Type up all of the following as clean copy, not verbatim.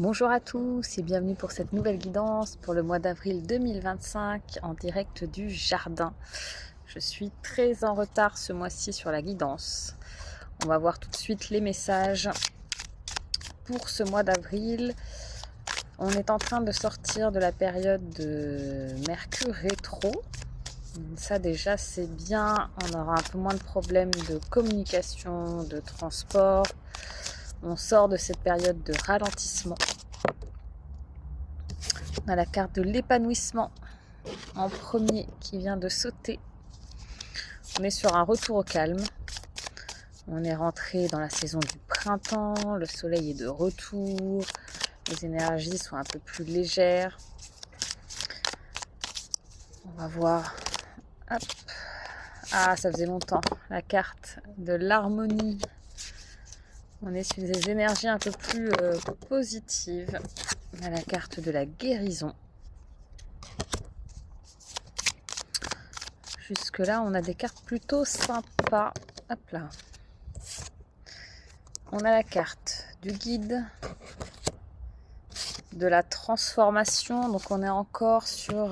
Bonjour à tous et bienvenue pour cette nouvelle guidance pour le mois d'avril 2025 en direct du jardin. Je suis très en retard ce mois-ci sur la guidance. On va voir tout de suite les messages pour ce mois d'avril. On est en train de sortir de la période de Mercure rétro. Ça déjà c'est bien, on aura un peu moins de problèmes de communication, de transport. On sort de cette période de ralentissement. On a la carte de l'épanouissement en premier qui vient de sauter. On est sur un retour au calme. On est rentré dans la saison du printemps. Le soleil est de retour. Les énergies sont un peu plus légères. On va voir. Hop. Ah, ça faisait longtemps. La carte de l'harmonie. On est sur des énergies un peu plus positives. On a la carte de la guérison. Jusque là, on a des cartes plutôt sympas. Hop là. On a la carte du guide, de la transformation. Donc on est encore sur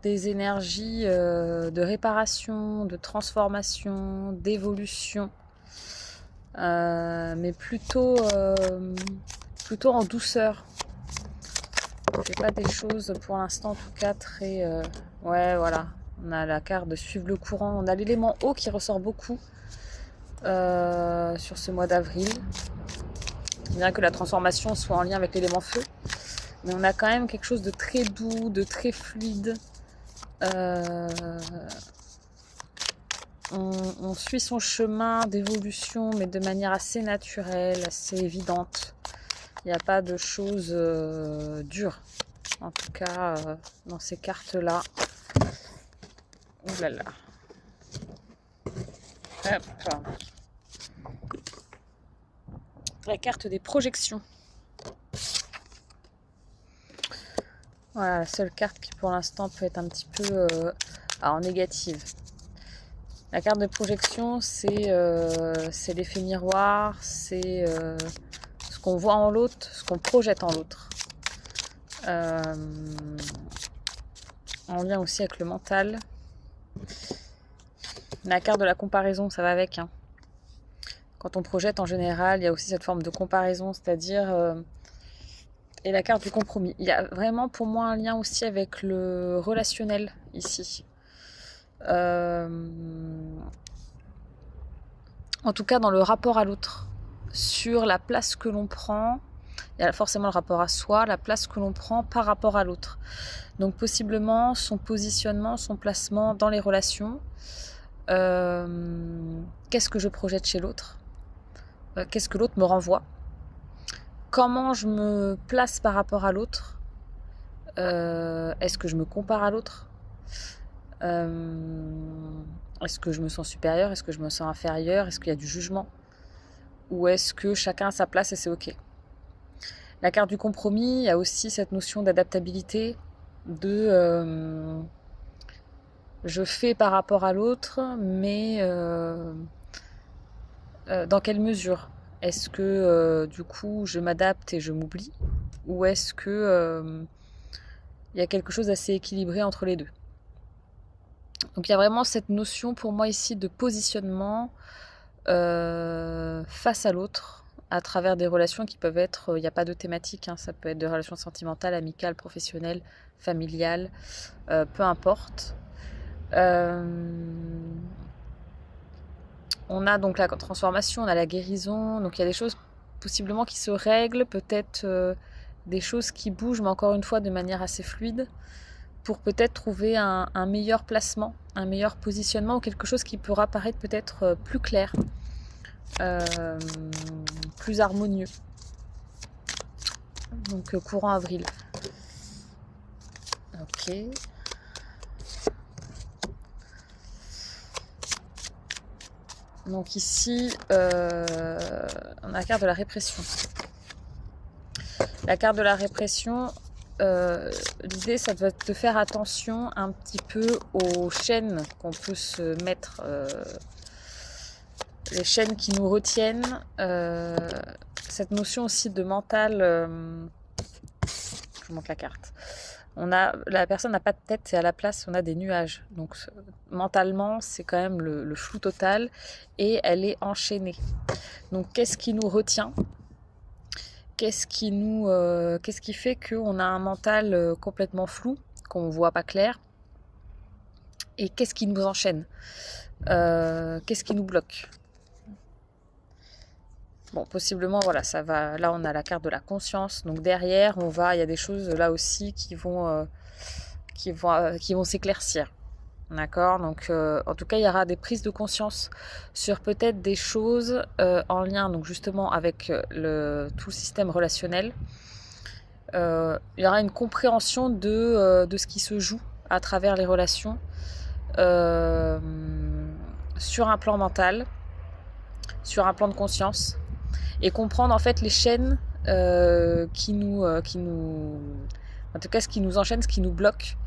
des énergies de réparation, de transformation, d'évolution. Mais plutôt en douceur. C'est pas des choses pour l'instant en tout cas très ouais voilà, on a la carte de suivre le courant, on a l'élément eau qui ressort beaucoup sur ce mois d'avril, bien que la transformation soit en lien avec l'élément feu, mais on a quand même quelque chose de très doux, de très fluide. On suit son chemin d'évolution, mais de manière assez naturelle, assez évidente. Il n'y a pas de choses dures, en tout cas dans ces cartes-là. Ouh là là. Hop. La carte des projections. Voilà, la seule carte qui pour l'instant peut être un petit peu en négative. La carte de projection, c'est l'effet miroir, c'est ce qu'on voit en l'autre, ce qu'on projette en l'autre. En lien aussi avec le mental. La carte de la comparaison, ça va avec. Hein. Quand on projette en général, il y a aussi cette forme de comparaison, c'est-à-dire... et la carte du compromis. Il y a vraiment pour moi un lien aussi avec le relationnel ici. En tout cas dans le rapport à l'autre. Sur la place que l'on prend, il y a forcément le rapport à soi, la place que l'on prend par rapport à l'autre. Donc possiblement son positionnement, son placement dans les relations. Qu'est-ce que je projette chez l'autre ? Qu'est-ce que l'autre me renvoie ? Comment je me place par rapport à l'autre ? Est-ce que je me compare à l'autre ? Est-ce que je me sens supérieure ? Est-ce que je me sens inférieure ? Est-ce qu'il y a du jugement ? Ou est-ce que chacun a sa place et c'est ok ? La carte du compromis, il y a aussi cette notion d'adaptabilité, de je fais par rapport à l'autre, mais dans quelle mesure ? Est-ce que du coup je m'adapte et je m'oublie ? Ou est-ce que il y a quelque chose d'assez équilibré entre les deux ? Donc il y a vraiment cette notion pour moi ici de positionnement face à l'autre, à travers des relations qui peuvent être, il n'y a pas de thématique, hein, ça peut être des relations sentimentales, amicales, professionnelles, familiales, peu importe. On a donc la transformation, on a la guérison, donc il y a des choses possiblement qui se règlent, peut-être des choses qui bougent, mais encore une fois de manière assez fluide, pour peut-être trouver un meilleur placement, un meilleur positionnement, ou quelque chose qui pourra paraître peut-être plus clair, plus harmonieux. Donc courant avril. Ok. Donc ici, on a la carte de la répression. La carte de la répression, l'idée, ça doit être de faire attention un petit peu aux chaînes qu'on peut se mettre, les chaînes qui nous retiennent. cette notion aussi de mental. Je vous montre la carte. La personne n'a pas de tête et à la place on a des nuages. Donc mentalement c'est quand même le flou total et elle est enchaînée. Donc qu'est-ce qui nous retient ? Qu'est-ce qui fait qu'on a un mental complètement flou, qu'on ne voit pas clair ? Et qu'est-ce qui nous enchaîne ? Qu'est-ce qui nous bloque ? Bon, possiblement, voilà, ça va. Là, on a la carte de la conscience. Donc derrière, il y a des choses là aussi qui vont s'éclaircir. D'accord ? Donc, en tout cas, il y aura des prises de conscience sur peut-être des choses en lien, donc justement avec tout le système relationnel. Il y aura une compréhension de ce qui se joue à travers les relations sur un plan mental, sur un plan de conscience. Et comprendre en fait les chaînes qui nous en tout cas ce qui nous enchaîne, ce qui nous bloque.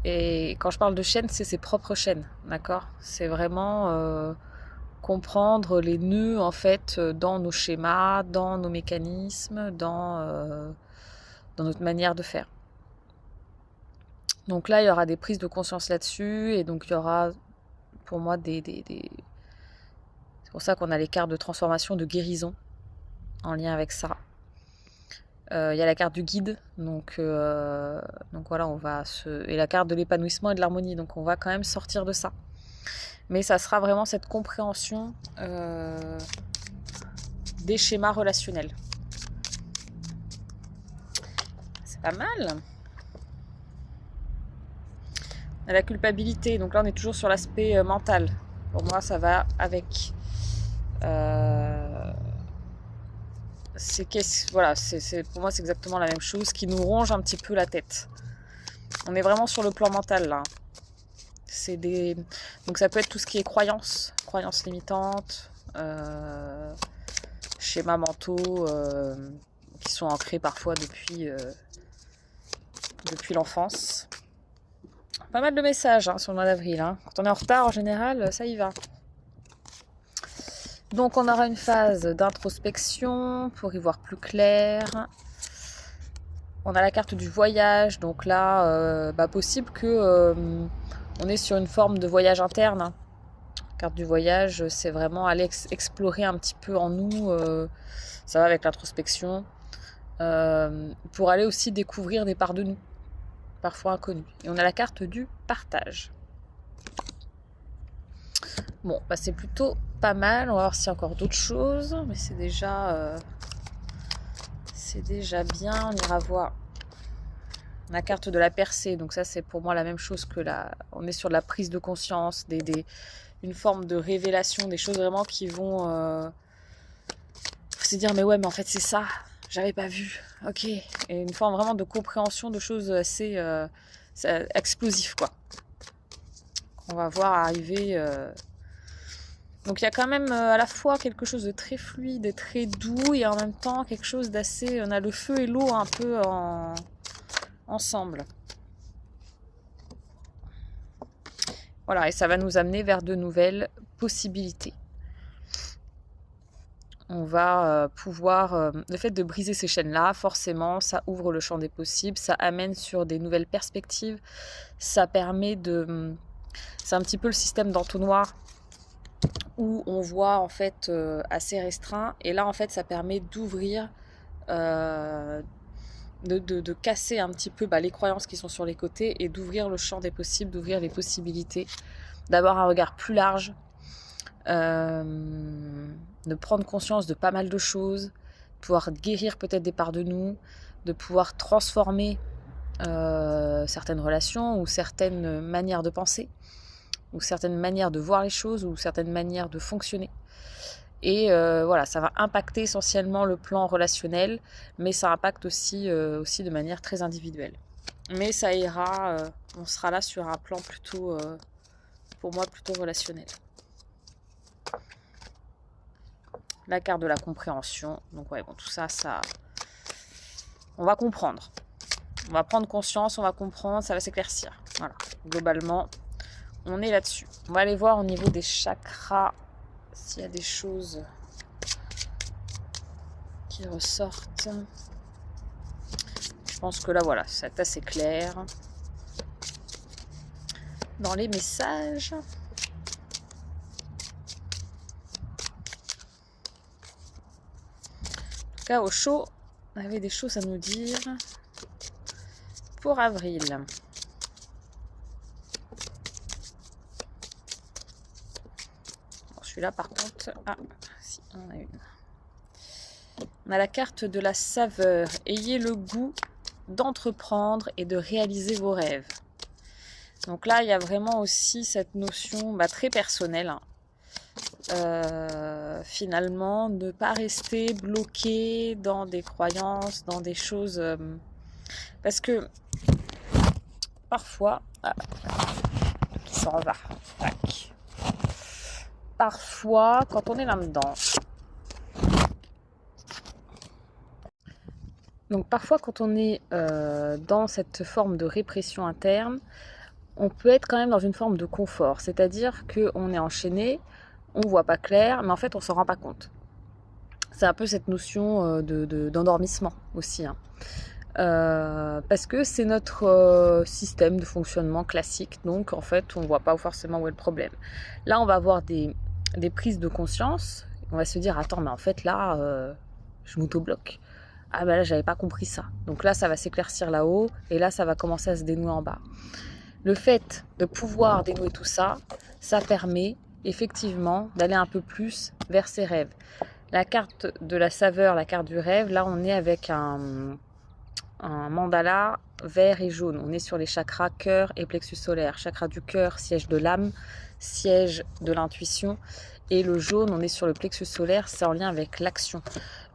Et quand je parle de chaînes, c'est ses propres chaînes, d'accord ? C'est vraiment comprendre les nœuds en fait dans nos schémas, dans nos mécanismes, dans notre manière de faire. Donc là, il y aura des prises de conscience là-dessus, et donc il y aura pour moi c'est pour ça qu'on a les cartes de transformation, de guérison en lien avec ça. Il y a la carte du guide, donc voilà, et la carte de l'épanouissement et de l'harmonie, donc on va quand même sortir de ça. Mais ça sera vraiment cette compréhension des schémas relationnels. C'est pas mal. On a la culpabilité, donc là on est toujours sur l'aspect mental. Pour moi, ça va avec... pour moi c'est exactement la même chose qui nous ronge un petit peu la tête. On est vraiment sur le plan mental là. Donc ça peut être tout ce qui est croyances limitantes, schémas mentaux qui sont ancrés parfois depuis l'enfance. Pas mal de messages sur le mois d'avril. Quand on est en retard en général, ça y va. Donc on aura une phase d'introspection pour y voir plus clair. On a la carte du voyage, donc là, possible que on est sur une forme de voyage interne. La carte du voyage, c'est vraiment aller explorer un petit peu en nous, ça va avec l'introspection, pour aller aussi découvrir des parts de nous, parfois inconnues. Et on a la carte du partage. Bon, c'est plutôt pas mal. On va voir s'il y a encore d'autres choses, mais c'est déjà bien. On ira voir la carte de la percée. Donc ça, c'est pour moi la même chose que on est sur de la prise de conscience, une forme de révélation, des choses vraiment qui vont se dire mais ouais, mais en fait c'est ça. J'avais pas vu. Ok. Et une forme vraiment de compréhension de choses assez explosives, quoi. On va voir arriver. Donc il y a quand même à la fois quelque chose de très fluide et très doux, et en même temps quelque chose d'assez... On a le feu et l'eau un peu ensemble. Voilà, et ça va nous amener vers de nouvelles possibilités. On va pouvoir... le fait de briser ces chaînes-là, forcément, ça ouvre le champ des possibles, ça amène sur des nouvelles perspectives, ça permet de... C'est un petit peu le système d'entonnoir où on voit en fait assez restreint, et là en fait ça permet d'ouvrir, de casser un petit peu les croyances qui sont sur les côtés, et d'ouvrir le champ des possibles, d'ouvrir les possibilités, d'avoir un regard plus large, de prendre conscience de pas mal de choses, de pouvoir guérir peut-être des parts de nous, de pouvoir transformer certaines relations ou certaines manières de penser, ou certaines manières de voir les choses, ou certaines manières de fonctionner. Et voilà, ça va impacter essentiellement le plan relationnel, mais ça impacte aussi de manière très individuelle. Mais ça ira, on sera là sur un plan plutôt, pour moi, plutôt relationnel. La carte de la compréhension. Donc ouais, bon, tout ça, on va comprendre. On va prendre conscience, on va comprendre, ça va s'éclaircir. Voilà, globalement, on est là-dessus. On va aller voir au niveau des chakras s'il y a des choses qui ressortent. Je pense que là, voilà, c'est assez clair dans les messages. En tout cas, au chaud, on avait des choses à nous dire pour avril. Bon, celui-là, par contre, ah, si, on a une. On a la carte de la saveur. Ayez le goût d'entreprendre et de réaliser vos rêves. Donc là, il y a vraiment aussi cette notion très personnelle. Finalement, ne pas rester bloqué dans des croyances, dans des choses... parce que parfois... qui s'en va. Tac. Parfois, quand on est là-dedans... Donc parfois, quand on est dans cette forme de répression interne, on peut être quand même dans une forme de confort. C'est-à-dire qu'on est enchaîné, on ne voit pas clair, mais en fait, on ne s'en rend pas compte. C'est un peu cette notion d'endormissement aussi. Parce que c'est notre système de fonctionnement classique. Donc, en fait, on ne voit pas forcément où est le problème. Là, on va avoir des prises de conscience. On va se dire, attends, mais en fait, là, je m'auto-bloque. Ah ben là, j'avais pas compris ça. Donc là, ça va s'éclaircir là-haut. Et là, ça va commencer à se dénouer en bas. Le fait de pouvoir dénouer tout ça, ça permet effectivement d'aller un peu plus vers ses rêves. La carte de la saveur, la carte du rêve, là on est avec un mandala vert et jaune. On est sur les chakras cœur et plexus solaire. Chakra du cœur, siège de l'âme, siège de l'intuition. Et le jaune, on est sur le plexus solaire, c'est en lien avec l'action.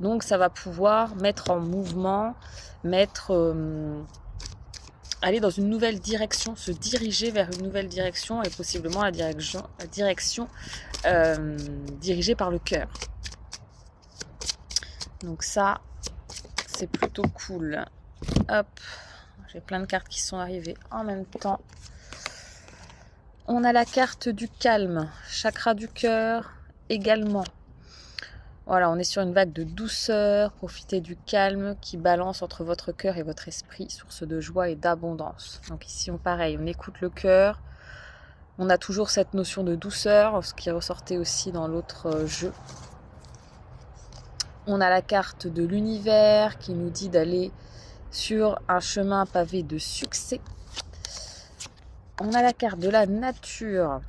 Donc ça va pouvoir mettre en mouvement, aller dans une nouvelle direction, se diriger vers une nouvelle direction et possiblement la direction dirigée par le cœur. Donc ça, c'est plutôt cool. Hop, j'ai plein de cartes qui sont arrivées en même temps. On a la carte du calme, chakra du cœur également. Voilà, on est sur une vague de douceur, profitez du calme qui balance entre votre cœur et votre esprit, source de joie et d'abondance. Donc ici, pareil, on écoute le cœur. On a toujours cette notion de douceur, ce qui ressortait aussi dans l'autre jeu. On a la carte de l'univers qui nous dit d'aller sur un chemin pavé de succès. On a la carte de la nature.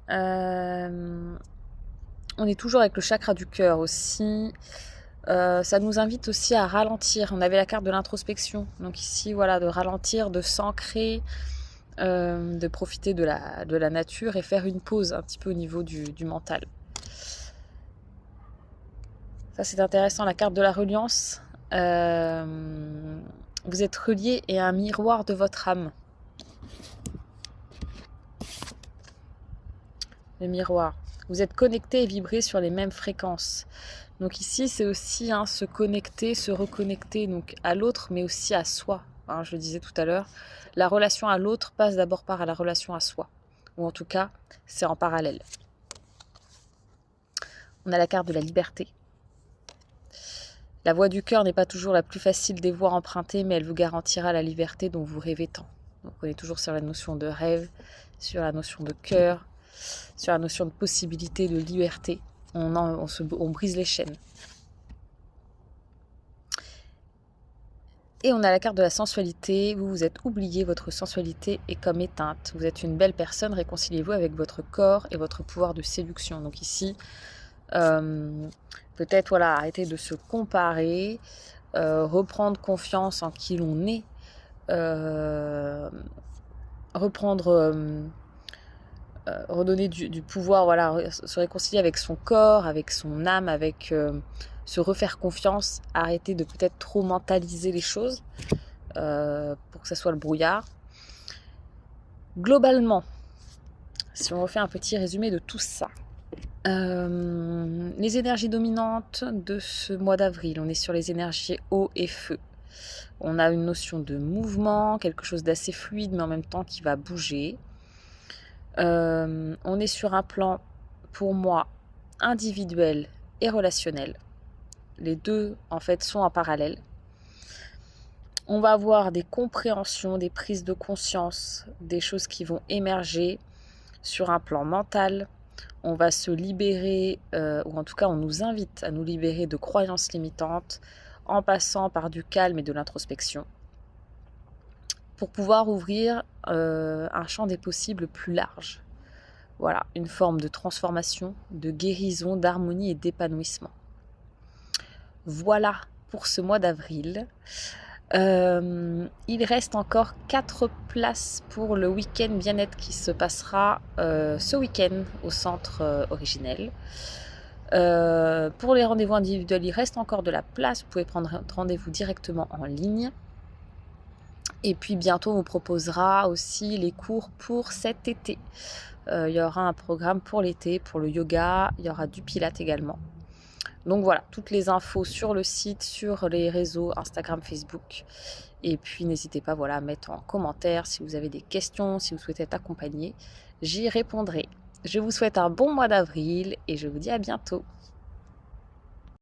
On est toujours avec le chakra du cœur aussi. Ça nous invite aussi à ralentir. On avait la carte de l'introspection. Donc ici, voilà, de ralentir, de s'ancrer, de profiter de la nature et faire une pause un petit peu au niveau du mental. Ça, c'est intéressant, la carte de la reliance. Vous êtes relié et un miroir de votre âme. Le miroir. Vous êtes connecté et vibré sur les mêmes fréquences. Donc ici, c'est aussi se connecter, se reconnecter donc à l'autre, mais aussi à soi. Je le disais tout à l'heure, la relation à l'autre passe d'abord par la relation à soi. Ou en tout cas, c'est en parallèle. On a la carte de la liberté. La voie du cœur n'est pas toujours la plus facile des voies empruntées, mais elle vous garantira la liberté dont vous rêvez tant. Donc on est toujours sur la notion de rêve, sur la notion de cœur, sur la notion de possibilité, de liberté. On brise les chaînes. Et on a la carte de la sensualité. Vous vous êtes oublié, votre sensualité est comme éteinte. Vous êtes une belle personne, réconciliez-vous avec votre corps et votre pouvoir de séduction. Donc ici, peut-être arrêter de se comparer, reprendre confiance en qui l'on est, redonner du pouvoir, se réconcilier avec son corps, avec son âme, avec se refaire confiance, arrêter de peut-être trop mentaliser les choses pour que ça soit le brouillard. Globalement, si on refait un petit résumé de tout ça, les énergies dominantes de ce mois d'avril, on est sur les énergies eau et feu. On a une notion de mouvement, quelque chose d'assez fluide mais en même temps qui va bouger. On est sur un plan, pour moi, individuel et relationnel. Les deux, en fait, sont en parallèle. On va avoir des compréhensions, des prises de conscience, des choses qui vont émerger sur un plan mental. On va se libérer, ou en tout cas on nous invite à nous libérer de croyances limitantes en passant par du calme et de l'introspection pour pouvoir ouvrir un champ des possibles plus large. Voilà, une forme de transformation, de guérison, d'harmonie et d'épanouissement. Voilà pour ce mois d'avril. Il reste encore 4 places pour le week-end bien-être qui se passera ce week-end au centre originel. Pour les rendez-vous individuels, il reste encore de la place. Vous pouvez prendre rendez-vous directement en ligne. Et puis bientôt, on vous proposera aussi les cours pour cet été. Il y aura un programme pour l'été, pour le yoga. Il y aura du pilates également. Donc voilà, toutes les infos sur le site, sur les réseaux Instagram, Facebook. Et puis n'hésitez pas à mettre en commentaire si vous avez des questions, si vous souhaitez être accompagné. J'y répondrai. Je vous souhaite un bon mois d'avril et je vous dis à bientôt.